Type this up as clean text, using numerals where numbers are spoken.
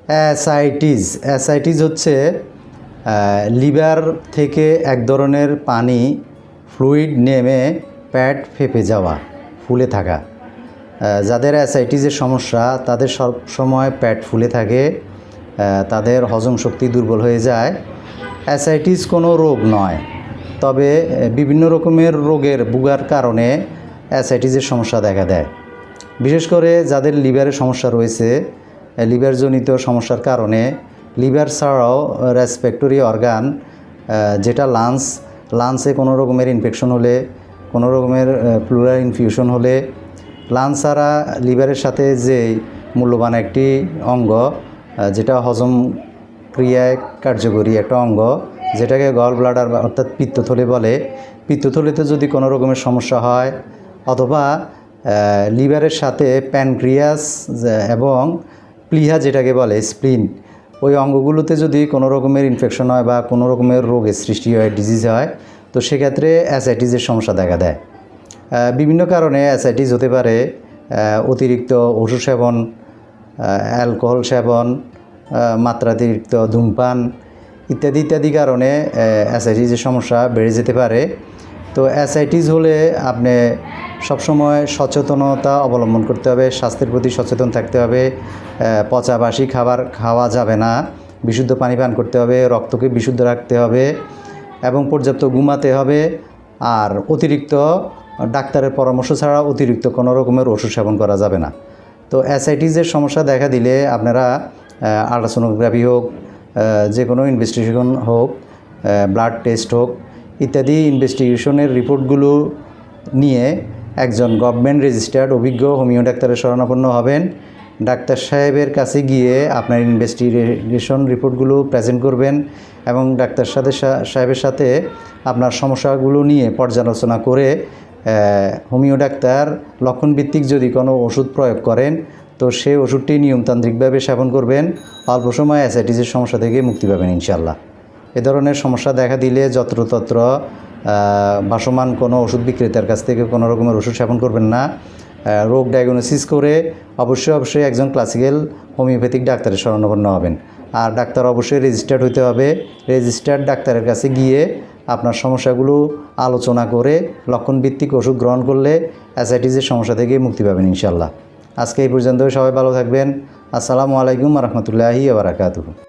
Ascites হচ্ছে liver থেকে এক ধরনের পানি ফ্লুইড নেমে পেট ফেঁপে যাওয়া, ফুলে থাকা। যাদের অ্যাসাইটিসের সমস্যা তাদের সব সময় পেট ফুলে থাকে, তাদের হজম শক্তি দুর্বল হয়ে যায়। অ্যাসাইটিস কোনো রোগ নয়, তবে বিভিন্ন রকমের রোগের ভোগার কারণে অ্যাসাইটিসের সমস্যা দেখা দেয়। বিশেষ করে যাদের লিভারের সমস্যা রয়েছে, লিভারজনিত সমস্যার কারণে লিভার ছাড়াও রেসপিরেটরি অর্গান যেটা লাংসে কোনো রকমের ইনফেকশন হলে, কোনো রকমের প্লুরাল ইনফিউশন হলে, লাংস ছাড়া লিভারের সাথে যে মূল্যবান একটি অঙ্গ, যেটা হজম ক্রিয়ায় কার্যকরী একটা অঙ্গ, যেটাকে গল ব্লাডার অর্থাৎ পিত্তথলি বলে, পিত্তথলিতে যদি কোনো রকমের সমস্যা হয়, অথবা লিভারের সাথে প্যানক্রিয়াস এবং প্লিহা যেটাকে বলে স্প্লিন, ওই অঙ্গগুলোতে যদি কোনো রকমের ইনফেকশন হয় বা কোনো রকমের রোগের সৃষ্টি হয়, ডিজিজ হয়, তো সেক্ষেত্রে অ্যাসাইটিসের সমস্যা দেখা দেয়। বিভিন্ন কারণে অ্যাসাইটিস হতে পারে অতিরিক্ত ওষুধ সেবন, অ্যালকোহল সেবন, মাত্রাতিরিক্ত ধূমপান ইত্যাদি কারণে অ্যাসাইটিসের সমস্যা বেড়ে যেতে পারে। তো অ্যাসাইটিস হলে আপনি সবসময় সচেতনতা অবলম্বন করতে হবে, স্বাস্থ্যের প্রতি সচেতন থাকতে হবে। পচা বাসি খাবার খাওয়া যাবে না, বিশুদ্ধ পানি পান করতে হবে, রক্তকে বিশুদ্ধ রাখতে হবে এবং পর্যাপ্ত ঘুমাতে হবে। আর অতিরিক্ত ডাক্তারের পরামর্শ ছাড়া অতিরিক্ত কোনো রকমের ওষুধ সেবন করা যাবে না। তো অ্যাসাইটিসের সমস্যা দেখা দিলে আপনারা আল্ট্রাসোনোগ্রাফি হোক, যে কোনো ইনভেস্টিগেশন হোক, ব্লাড টেস্ট হোক ইত্যাদি ইনভেস্টিগেশনের রিপোর্টগুলো নিয়ে একজন গভর্নমেন্ট রেজিস্টার্ড অভিজ্ঞ হোমিও ডাক্তারের শরণাপন্ন হবেন। ডাক্তার সাহেবের কাছে গিয়ে আপনার ইনভেস্টিগেশন রিপোর্টগুলো প্রেজেন্ট করবেন এবং ডাক্তার সাহেবের সাথে আপনার সমস্যাগুলো নিয়ে পর্যালোচনা করে হোমিও ডাক্তার লক্ষণভিত্তিক যদি কোনো ওষুধ প্রয়োগ করেন, তো সেই ওষুধটি নিয়মতান্ত্রিকভাবে সেবন করবেন। অল্প সময় অ্যাসাইটিসের সমস্যা থেকে মুক্তি পাবেন ইনশাল্লাহ। এ ধরনের সমস্যা দেখা দিলে যত্রতত্র ভাসমান কোনো ওষুধ বিক্রেতার কাছ থেকে কোনো রকমের ওষুধ সেবন করবেন না। রোগ ডায়াগনোসিস করে অবশ্যই একজন ক্লাসিক্যাল হোমিওপ্যাথিক ডাক্তারের শরণাপন্ন হবেন। আর ডাক্তার অবশ্যই রেজিস্টার্ড হতে হবে। রেজিস্টার্ড ডাক্তারের কাছে গিয়ে আপনার সমস্যাগুলো আলোচনা করে লক্ষণভিত্তিক ওষুধ গ্রহণ করলে অ্যাসাইটিসের সমস্যা থেকে মুক্তি পাবেন ইনশাল্লাহ। আজকে এই পর্যন্ত, সবাই ভালো থাকবেন। আসসালামু আলাইকুম ওয়া রাহমাতুল্লাহি ওয়া বারাকাতুহু।